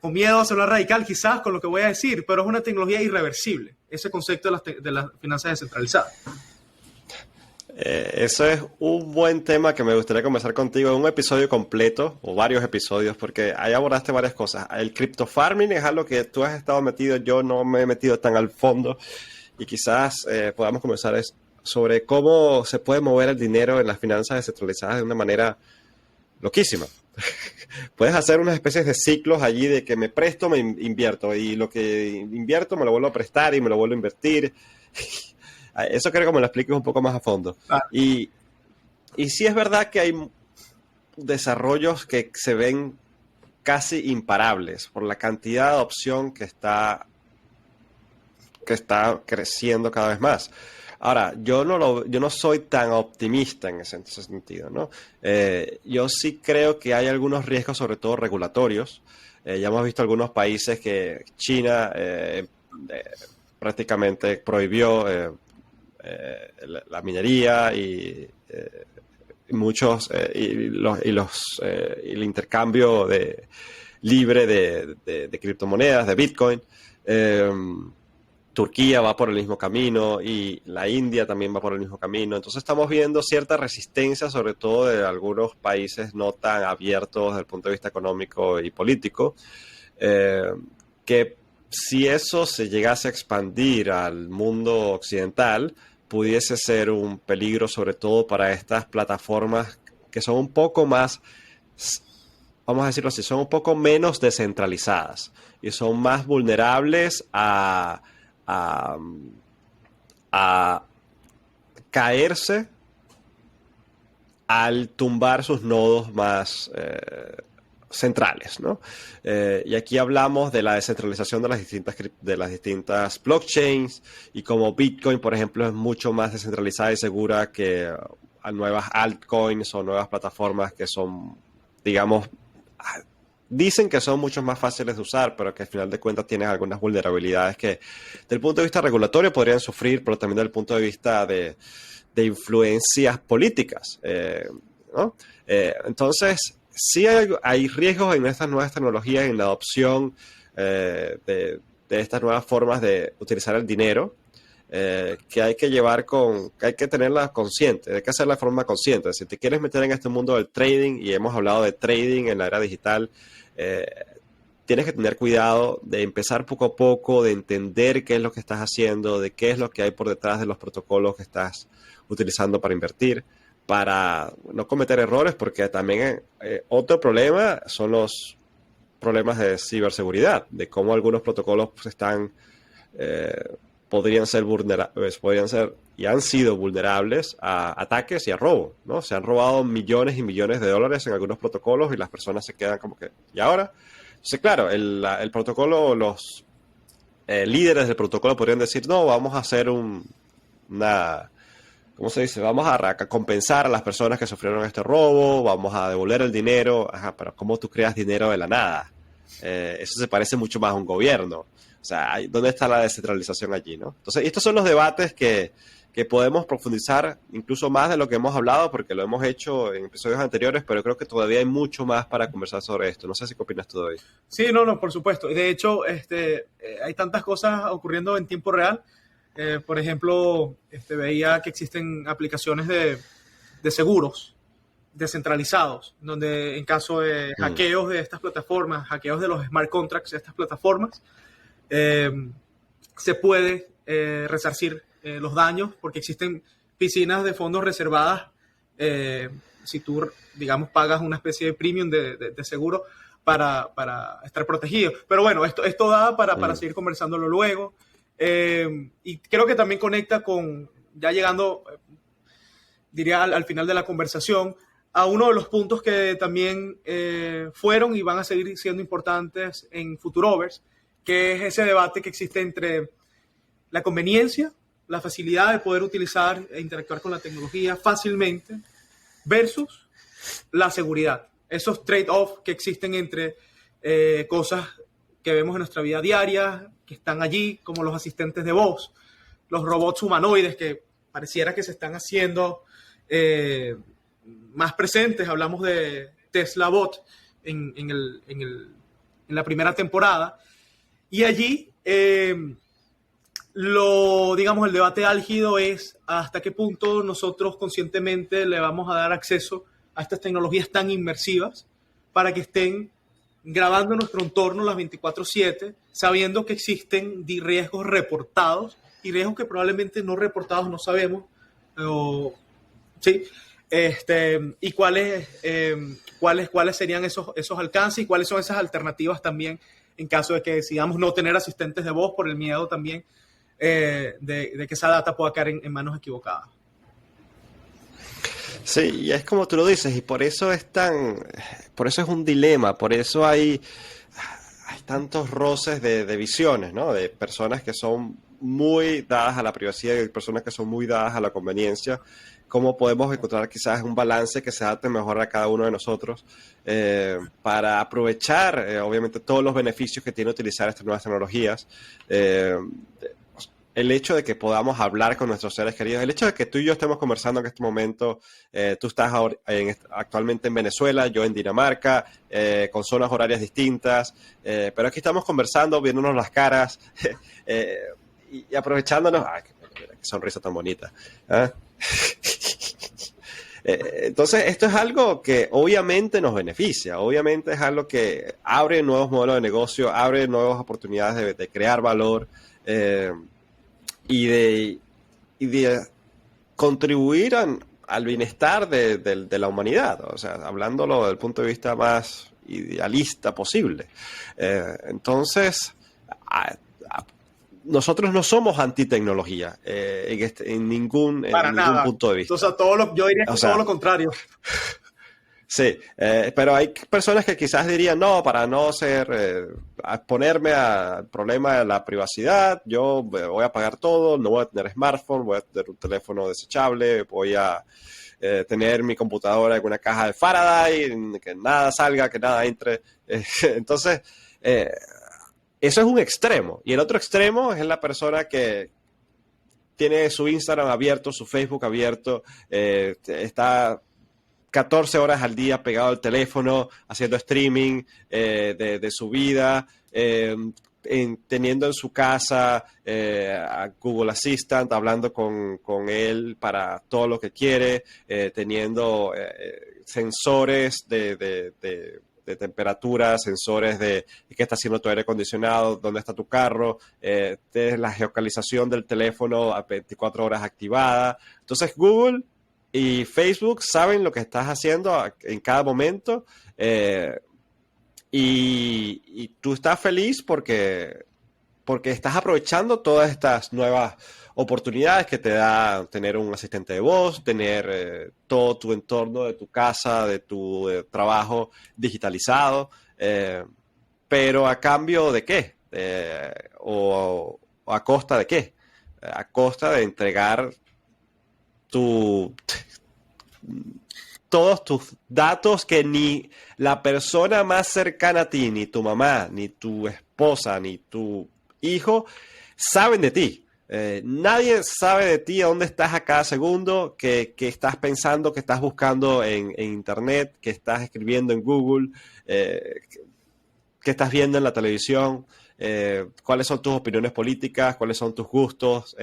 [SPEAKER 2] con miedo a sonar radical quizás con lo que voy a decir, pero es una tecnología irreversible, ese concepto de las finanzas descentralizadas.
[SPEAKER 3] Eso es un buen tema que me gustaría conversar contigo en un episodio completo o varios episodios, porque ahí abordaste varias cosas. El crypto farming es algo que tú has estado metido, yo no me he metido tan al fondo, y quizás podamos conversar sobre cómo se puede mover el dinero en las finanzas descentralizadas de una manera loquísima. Puedes hacer unas especies de ciclos allí de que me presto, me invierto, y lo que invierto me lo vuelvo a prestar y me lo vuelvo a invertir. Eso creo que me lo expliques un poco más a fondo. Y sí es verdad que hay desarrollos que se ven casi imparables por la cantidad de adopción que está creciendo cada vez más. Ahora, yo no soy tan optimista en ese sentido, ¿no? Yo sí creo que hay algunos riesgos, sobre todo regulatorios. Ya hemos visto algunos países que China prácticamente prohibió la minería y el intercambio libre de criptomonedas, de Bitcoin. Turquía va por el mismo camino y la India también va por el mismo camino. Entonces estamos viendo cierta resistencia, sobre todo de algunos países no tan abiertos desde el punto de vista económico y político, que si eso se llegase a expandir al mundo occidental, pudiese ser un peligro, sobre todo para estas plataformas que son un poco más, vamos a decirlo así, son un poco menos descentralizadas y son más vulnerables a caerse al tumbar sus nodos más centrales, ¿no? Y aquí hablamos de la descentralización de las distintas blockchains, y como Bitcoin, por ejemplo, es mucho más descentralizada y segura que nuevas altcoins o nuevas plataformas que son, digamos, dicen que son mucho más fáciles de usar, pero que al final de cuentas tienen algunas vulnerabilidades que, desde el punto de vista regulatorio, podrían sufrir, pero también desde el punto de vista de influencias políticas, ¿no? Entonces, sí hay riesgos en estas nuevas tecnologías, en la adopción de estas nuevas formas de utilizar el dinero, que hay que que hay que tenerla consciente, hay que hacerla de forma consciente. Si te quieres meter en este mundo del trading, y hemos hablado de trading en la era digital, tienes que tener cuidado de empezar poco a poco, de entender qué es lo que estás haciendo, de qué es lo que hay por detrás de los protocolos que estás utilizando para invertir, para no cometer errores, porque también otro problema son los problemas de ciberseguridad, de cómo algunos protocolos pues, podrían ser y han sido vulnerables a ataques y a robo, ¿no? Se han robado millones y millones de dólares en algunos protocolos y las personas se quedan como que, ¿y ahora? Entonces, claro, el protocolo, los líderes del protocolo podrían decir, no, vamos a hacer ¿cómo se dice? Vamos a compensar a las personas que sufrieron este robo, vamos a devolver el dinero. Ajá, pero ¿cómo tú creas dinero de la nada? Eso se parece mucho más a un gobierno. O sea, ¿dónde está la descentralización allí, no? Entonces, estos son los debates que podemos profundizar incluso más de lo que hemos hablado, porque lo hemos hecho en episodios anteriores, pero creo que todavía hay mucho más para conversar sobre esto. No sé si qué opinas tú de hoy.
[SPEAKER 2] Sí, no, por supuesto. De hecho, hay tantas cosas ocurriendo en tiempo real. Por ejemplo, veía que existen aplicaciones de seguros descentralizados, donde en caso de hackeos de estas plataformas, hackeos de los smart contracts de estas plataformas, se puede resarcir los daños, porque existen piscinas de fondos reservadas si tú, digamos, pagas una especie de premium de seguro para estar protegido. Pero bueno, esto da para seguir conversándolo luego. Y creo que también conecta con ya llegando, diría al final de la conversación, a uno de los puntos que también fueron y van a seguir siendo importantes en Futurovers, que es ese debate que existe entre la conveniencia, la facilidad de poder utilizar e interactuar con la tecnología fácilmente versus la seguridad. Esos trade-offs que existen entre cosas que vemos en nuestra vida diaria, que están allí, como los asistentes de voz, los robots humanoides que pareciera que se están haciendo más presentes. Hablamos de Tesla Bot en la primera temporada. Y allí, digamos, el debate álgido es hasta qué punto nosotros conscientemente le vamos a dar acceso a estas tecnologías tan inmersivas para que estén grabando nuestro entorno las 24/7, sabiendo que existen riesgos reportados y riesgos que probablemente no reportados no sabemos. ¿Sí? Y cuáles serían esos alcances y cuáles son esas alternativas también en caso de que decidamos no tener asistentes de voz por el miedo también de que esa data pueda caer en manos equivocadas.
[SPEAKER 3] Sí, y es como tú lo dices, y por eso es un dilema, por eso hay tantos roces de visiones, ¿no? De personas que son muy dadas a la privacidad y personas que son muy dadas a la conveniencia. Cómo podemos encontrar quizás un balance que se adapte mejor a cada uno de nosotros para aprovechar, obviamente, todos los beneficios que tiene utilizar estas nuevas tecnologías. El hecho de que podamos hablar con nuestros seres queridos, el hecho de que tú y yo estemos conversando en este momento, tú estás actualmente en Venezuela, yo en Dinamarca, con zonas horarias distintas, pero aquí estamos conversando, viéndonos las caras y aprovechándonos. ¡Ay, qué sonrisa tan bonita! ¿Eh? Entonces, esto es algo que obviamente nos beneficia, obviamente es algo que abre nuevos modelos de negocio, abre nuevas oportunidades de crear valor. Y de contribuir al bienestar de la humanidad, o sea, hablándolo desde el punto de vista más idealista posible. Entonces, nosotros no somos antitecnología en ningún punto de vista.
[SPEAKER 2] Entonces, yo diría que todo lo contrario.
[SPEAKER 3] Sí, pero hay personas que quizás dirían, no, para no exponerme al problema de la privacidad, yo voy a apagar todo, no voy a tener smartphone, voy a tener un teléfono desechable, voy a tener mi computadora en una caja de Faraday, que nada salga, que nada entre. Entonces, eso es un extremo. Y el otro extremo es la persona que tiene su Instagram abierto, su Facebook abierto, está 14 horas al día pegado al teléfono, haciendo streaming de su vida, teniendo en su casa a Google Assistant, hablando con él para todo lo que quiere, teniendo sensores de temperatura, sensores de qué está haciendo tu aire acondicionado, dónde está tu carro, la geocalización del teléfono a 24 horas activada. Entonces Google y Facebook saben lo que estás haciendo en cada momento y tú estás feliz porque estás aprovechando todas estas nuevas oportunidades que te da tener un asistente de voz, tener todo tu entorno de tu casa, de tu trabajo digitalizado, pero ¿a cambio de qué? ¿O a costa de qué? A costa de entregar todos tus datos que ni la persona más cercana a ti, ni tu mamá, ni tu esposa, ni tu hijo saben de ti. Nadie sabe de ti, a dónde estás a cada segundo, qué estás pensando, qué estás buscando en internet, qué estás escribiendo en Google, qué estás viendo en la televisión, cuáles son tus opiniones políticas, cuáles son tus gustos,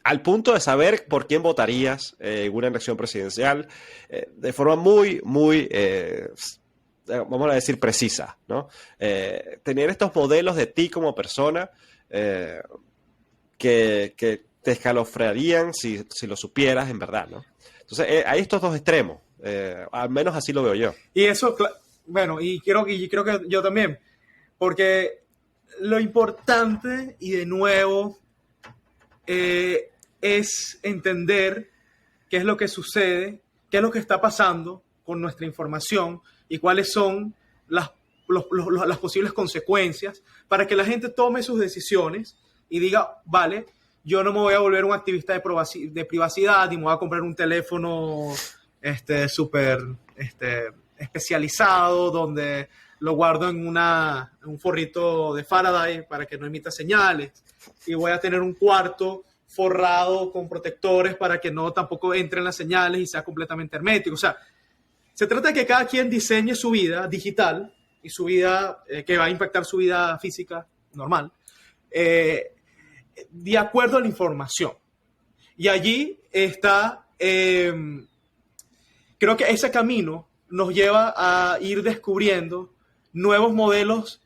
[SPEAKER 3] al punto de saber por quién votarías en una elección presidencial de forma muy, muy, vamos a decir, precisa, ¿no? Tener estos modelos de ti como persona que te escalofriarían si lo supieras en verdad, ¿no? Entonces, hay estos dos extremos, al menos así lo veo yo.
[SPEAKER 2] Y eso, bueno, y creo que yo también, porque lo importante, y de nuevo, es entender qué es lo que sucede, qué es lo que está pasando con nuestra información y cuáles son las posibles consecuencias para que la gente tome sus decisiones y diga, vale, yo no me voy a volver un activista de privacidad y me voy a comprar un teléfono súper especializado donde lo guardo en un forrito de Faraday para que no emita señales y voy a tener un cuarto forrado con protectores para que no tampoco entren las señales y sea completamente hermético. O sea, se trata de que cada quien diseñe su vida digital y su vida que va a impactar su vida física normal de acuerdo a la información. Y allí está, creo que ese camino nos lleva a ir descubriendo nuevos modelos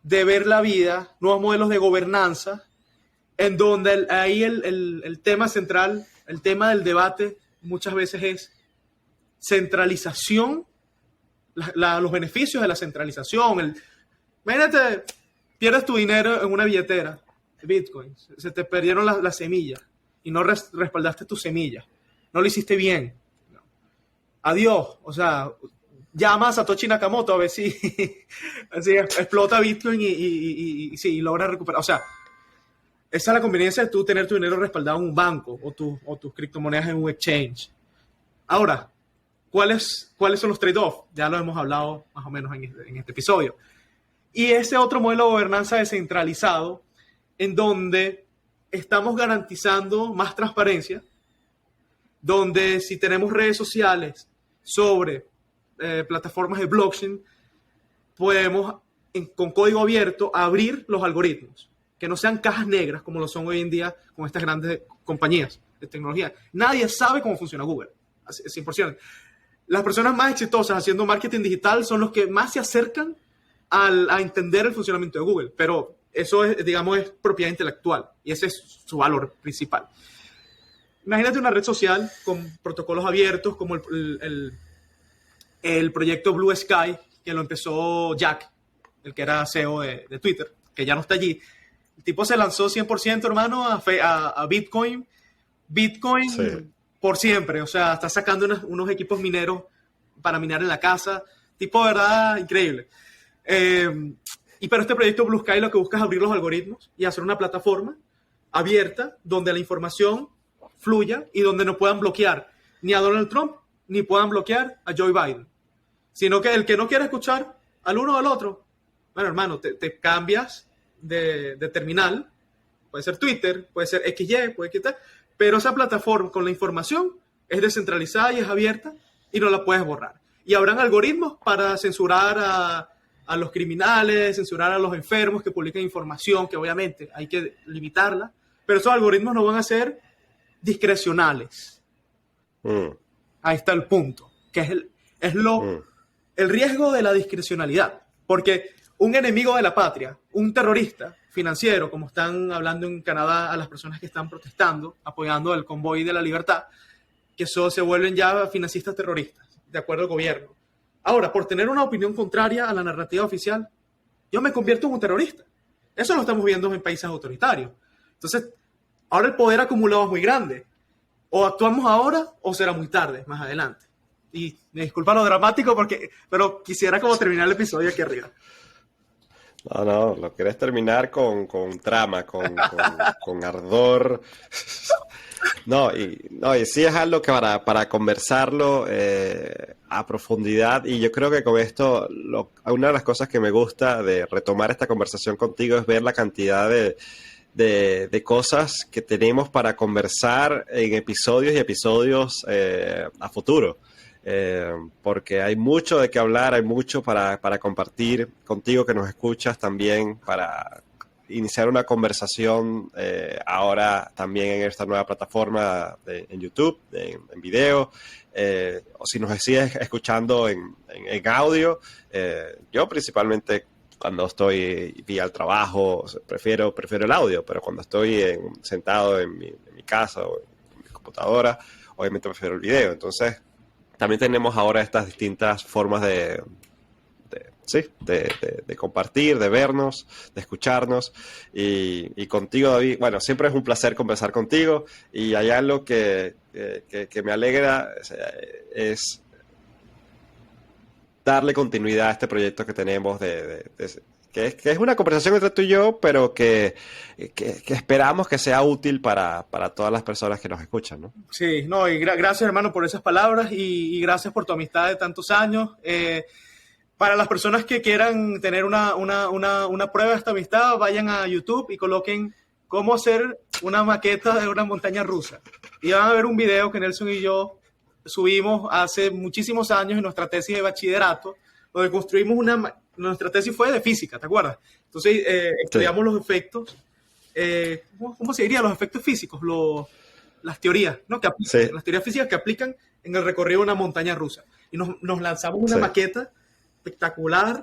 [SPEAKER 2] de ver la vida, nuevos modelos de gobernanza, en donde ahí el tema central, el tema del debate muchas veces es centralización, los beneficios de la centralización. Imagínate, pierdes tu dinero en una billetera de Bitcoin, se te perdieron las semillas y no respaldaste tus semillas, no lo hiciste bien. Adiós, o sea, llama a Satoshi Nakamoto a ver si así explota Bitcoin y logra recuperar. O sea, esa es la conveniencia de tú tener tu dinero respaldado en un banco o tus criptomonedas en un exchange. Ahora, ¿cuáles son los trade-offs? Ya lo hemos hablado más o menos en este episodio. Y ese otro modelo de gobernanza descentralizado, en donde estamos garantizando más transparencia, donde si tenemos redes sociales sobre plataformas de blockchain, podemos con código abierto abrir los algoritmos, que no sean cajas negras como lo son hoy en día con estas grandes compañías de tecnología. Nadie sabe cómo funciona Google, 100%. Las personas más exitosas haciendo marketing digital son los que más se acercan a entender el funcionamiento de Google, pero eso es, digamos, es propiedad intelectual y ese es su valor principal. Imagínate una red social con protocolos abiertos como el proyecto Blue Sky, que lo empezó Jack, el que era CEO de Twitter, que ya no está allí. El tipo se lanzó 100%, hermano, a Bitcoin. Bitcoin sí. Por siempre. O sea, está sacando unos equipos mineros para minar en la casa. Tipo, de verdad, increíble. Pero este proyecto Blue Sky lo que busca es abrir los algoritmos y hacer una plataforma abierta donde la información fluya y donde no puedan bloquear ni a Donald Trump ni puedan bloquear a Joe Biden, sino que el que no quiera escuchar al uno o al otro, bueno, hermano, te cambias de terminal, puede ser Twitter, puede ser XY, puede quitar, pero esa plataforma con la información es descentralizada y es abierta y no la puedes borrar. Y habrán algoritmos para censurar a los criminales, censurar a los enfermos que publican información, que obviamente hay que limitarla, pero esos algoritmos no van a ser discrecionales. Ahí está el punto, que es el riesgo de la discrecionalidad, porque un enemigo de la patria, un terrorista financiero, como están hablando en Canadá a las personas que están protestando, apoyando el convoy de la libertad, que eso se vuelven ya financistas terroristas, de acuerdo al gobierno. Ahora, por tener una opinión contraria a la narrativa oficial, yo me convierto en un terrorista. Eso lo estamos viendo en países autoritarios. Entonces, ahora el poder acumulado es muy grande. O actuamos ahora o será muy tarde, más adelante. Y me disculpa lo dramático, pero quisiera como terminar el episodio aquí arriba.
[SPEAKER 3] No, lo querés terminar con trama, con ardor. No, y sí es algo que para conversarlo a profundidad, y yo creo que con esto, una de las cosas que me gusta de retomar esta conversación contigo es ver la cantidad de cosas que tenemos para conversar en episodios y episodios a futuro. Porque hay mucho de qué hablar, hay mucho para compartir contigo que nos escuchas también, para iniciar una conversación ahora también en esta nueva plataforma en YouTube, en video, o si nos sigues escuchando en audio. Yo principalmente cuando estoy vía el trabajo prefiero el audio, pero cuando estoy sentado en mi casa o en mi computadora, obviamente prefiero el video. Entonces también tenemos ahora estas distintas formas de de compartir, de vernos, de escucharnos. Y contigo, David, bueno, siempre es un placer conversar contigo. Y hay algo que me alegra, es darle continuidad a este proyecto que tenemos que es una conversación entre tú y yo, pero que esperamos que sea útil para todas las personas que nos escuchan, ¿no?
[SPEAKER 2] Sí, no, y gracias, hermano, por esas palabras y gracias por tu amistad de tantos años. Para las personas que quieran tener una prueba de esta amistad, vayan a YouTube y coloquen cómo hacer una maqueta de una montaña rusa. Y van a ver un video que Nelson y yo subimos hace muchísimos años en nuestra tesis de bachillerato, donde construimos nuestra tesis fue de física, ¿te acuerdas? Entonces estudiamos los efectos, ¿cómo se diría? Los efectos físicos, las teorías, ¿no? Las teorías físicas que aplican en el recorrido de una montaña rusa. Y nos lanzamos una maqueta espectacular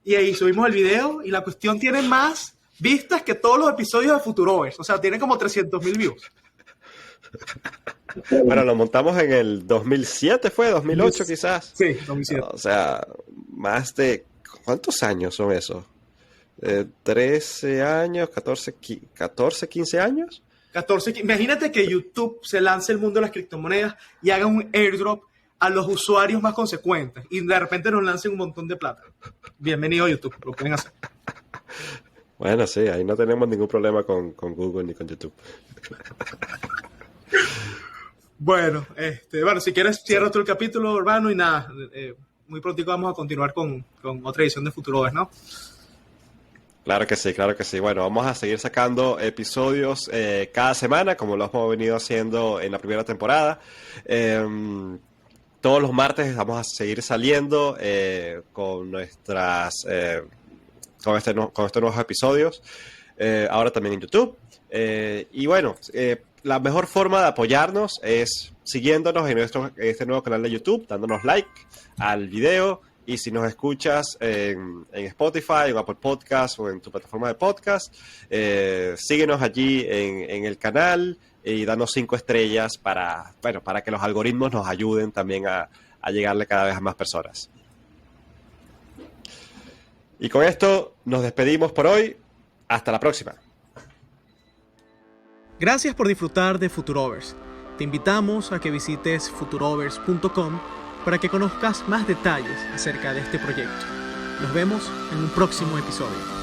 [SPEAKER 2] y ahí subimos el video y la cuestión tiene más vistas que todos los episodios de Futurovers. O sea, tiene como 300,000 views.
[SPEAKER 3] Bueno, lo montamos en el 2007, ¿fue? 2008 quizás.
[SPEAKER 2] Sí, 2007.
[SPEAKER 3] O sea, más de... ¿Cuántos años son esos? 13 años, 14, 15 años.
[SPEAKER 2] 14, imagínate que YouTube se lance el mundo de las criptomonedas y haga un airdrop a los usuarios más consecuentes y de repente nos lancen un montón de plata. Bienvenido a YouTube, lo pueden hacer.
[SPEAKER 3] Bueno, sí, ahí no tenemos ningún problema con Google ni con YouTube.
[SPEAKER 2] Bueno, si quieres cierra tú el capítulo, hermano, y nada, muy pronto vamos a continuar con otra edición de Futurovers, ¿no?
[SPEAKER 3] Claro que sí, claro que sí. Bueno, vamos a seguir sacando episodios cada semana, como lo hemos venido haciendo en la primera temporada. Todos los martes vamos a seguir saliendo con estos nuevos episodios. Ahora también en YouTube. Y bueno, la mejor forma de apoyarnos es siguiéndonos en este nuevo canal de YouTube, dándonos like al video. Y si nos escuchas en Spotify, en Apple Podcasts o en tu plataforma de podcast, síguenos allí en el canal y danos 5 estrellas para que los algoritmos nos ayuden también a llegarle cada vez a más personas. Y con esto nos despedimos por hoy. Hasta la próxima.
[SPEAKER 2] Gracias por disfrutar de Futurovers. Te invitamos a que visites futurovers.com para que conozcas más detalles acerca de este proyecto. Nos vemos en un próximo episodio.